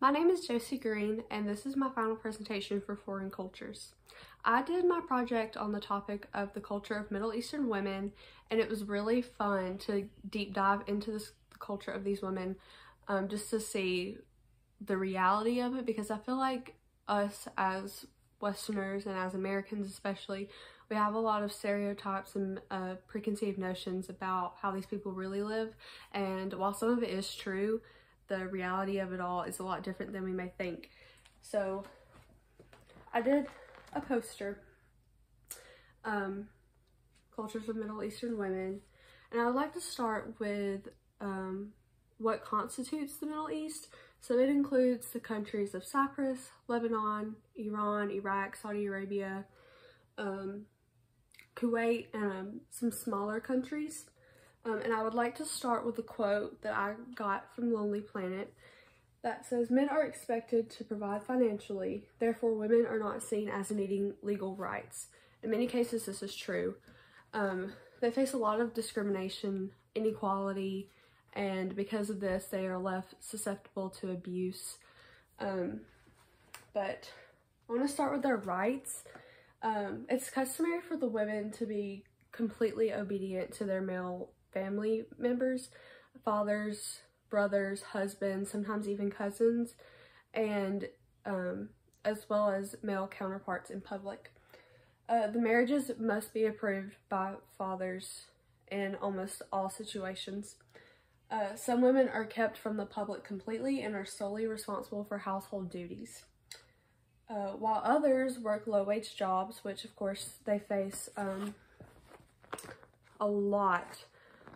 My name is Josie Green, and this is my final presentation for Foreign Cultures. I did my project on the topic of the culture of Middle Eastern women, and it was really fun to deep dive into the culture of these women, just to see the reality of it, because I feel like us as Westerners and as Americans especially, we have a lot of stereotypes and preconceived notions about how these people really live, and while some of it is true, the reality of it all is a lot different than we may think. So I did a poster, Cultures of Middle Eastern Women, and I would like to start with what constitutes the Middle East. So it includes the countries of Cyprus, Lebanon, Iran, Iraq, Saudi Arabia, Kuwait, and some smaller countries. And I would like to start with a quote that I got from Lonely Planet that says, "Men are expected to provide financially, therefore women are not seen as needing legal rights." In many cases, this is true. They face a lot of discrimination, inequality, and because of this, they are left susceptible to abuse. But I want to start with their rights. It's customary for the women to be completely obedient to their male family members, fathers, brothers, husbands, sometimes even cousins, and as well as male counterparts in public. The marriages must be approved by fathers in almost all situations. Some women are kept from the public completely and are solely responsible for household duties, while others work low-wage jobs, which of course they face a lot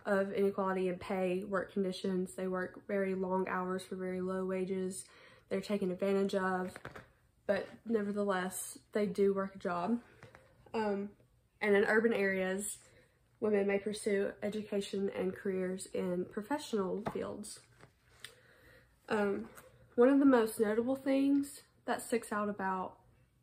of inequality in pay, work conditions. They work very long hours for very low wages. They're taken advantage of, but nevertheless, they do work a job. And in urban areas, women may pursue education and careers in professional fields. One of the most notable things that sticks out about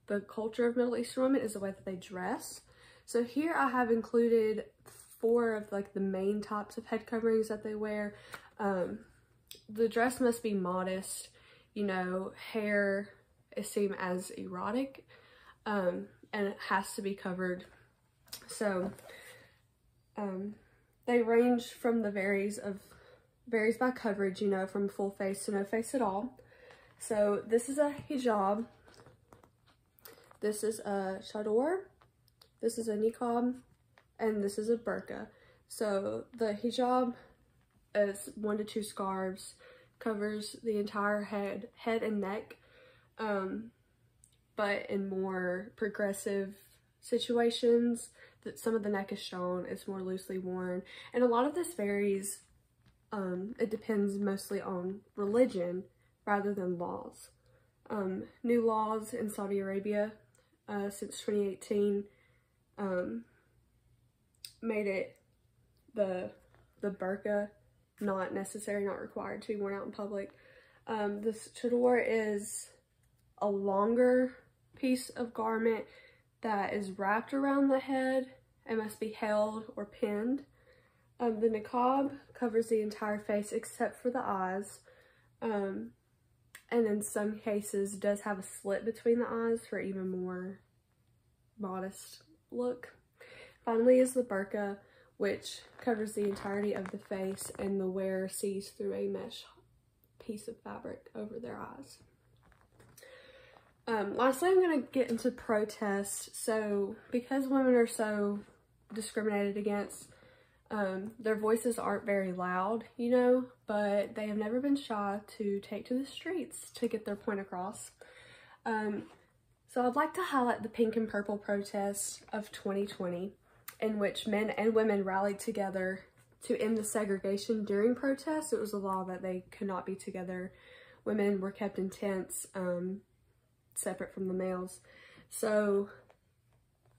the culture of Middle Eastern women is the way that they dress. So here I have included 4 of like the main types of head coverings that they wear. The dress must be modest, you know, hair is seen as erotic, and it has to be covered. So they range from varies by coverage, you know, from full face to no face at all. So this is a hijab, this is a chador, this is a niqab, and this is a burqa. So the hijab is 1 to 2 scarves, covers the entire head and neck, but in more progressive situations, that some of the neck is shown, it's more loosely worn. And a lot of this varies, it depends mostly on religion rather than laws. New laws in Saudi Arabia since 2018 made it the burqa not necessary, not required to be worn out in public. This chador is a longer piece of garment that is wrapped around the head and must be held or pinned. The niqab covers the entire face except for the eyes, and in some cases does have a slit between the eyes for even more modest look. Finally is the burqa, which covers the entirety of the face, and the wearer sees through a mesh piece of fabric over their eyes. Lastly, I'm going to get into protest. So because women are so discriminated against, their voices aren't very loud, you know, but they have never been shy to take to the streets to get their point across. So I'd like to highlight the pink and purple protest of 2020, in which men and women rallied together to end the segregation during protests. It was a law that they could not be together. Women were kept in tents, separate from the males. So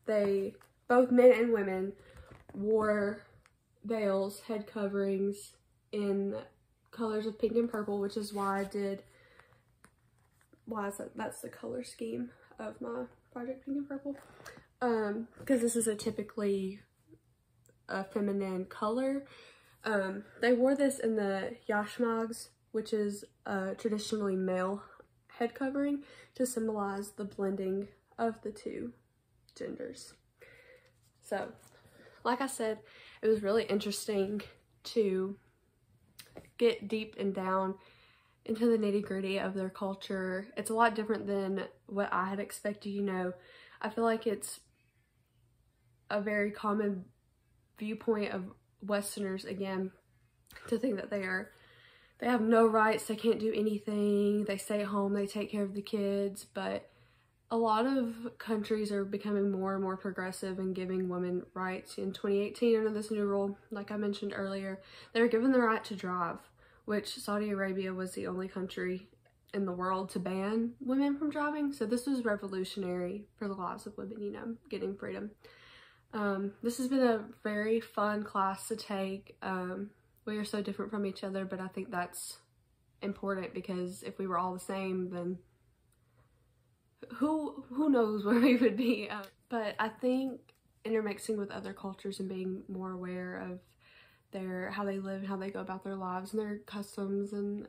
both men and women wore veils, head coverings in colors of pink and purple, which is why that's the color scheme of my project, pink and purple. Because this is a typically a feminine color. They wore this in the yashmags, which is a traditionally male head covering to symbolize the blending of the two genders. So, like I said, it was really interesting to get deep and down into the nitty-gritty of their culture. It's a lot different than what I had expected, you know. I feel like it's a very common viewpoint of Westerners, again, to think that they have no rights, they can't do anything, they stay at home, they take care of the kids, but a lot of countries are becoming more and more progressive and giving women rights. In 2018, under this new rule, like I mentioned earlier, they were given the right to drive, which Saudi Arabia was the only country in the world to ban women from driving. So this was revolutionary for the lives of women, you know, getting freedom. This has been a very fun class to take. We are so different from each other, but I think that's important, because if we were all the same, then who knows where we would be. But I think intermixing with other cultures and being more aware of how they live and how they go about their lives and their customs and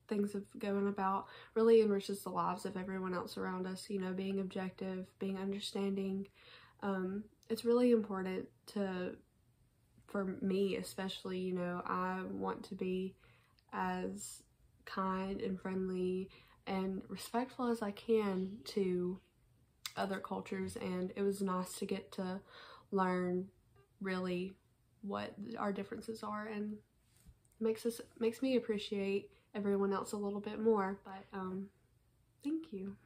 things of going about really enriches the lives of everyone else around us, you know, being objective, being understanding. It's really important for me especially, you know, I want to be as kind and friendly and respectful as I can to other cultures, and it was nice to get to learn really what our differences are, and makes me appreciate everyone else a little bit more. But thank you.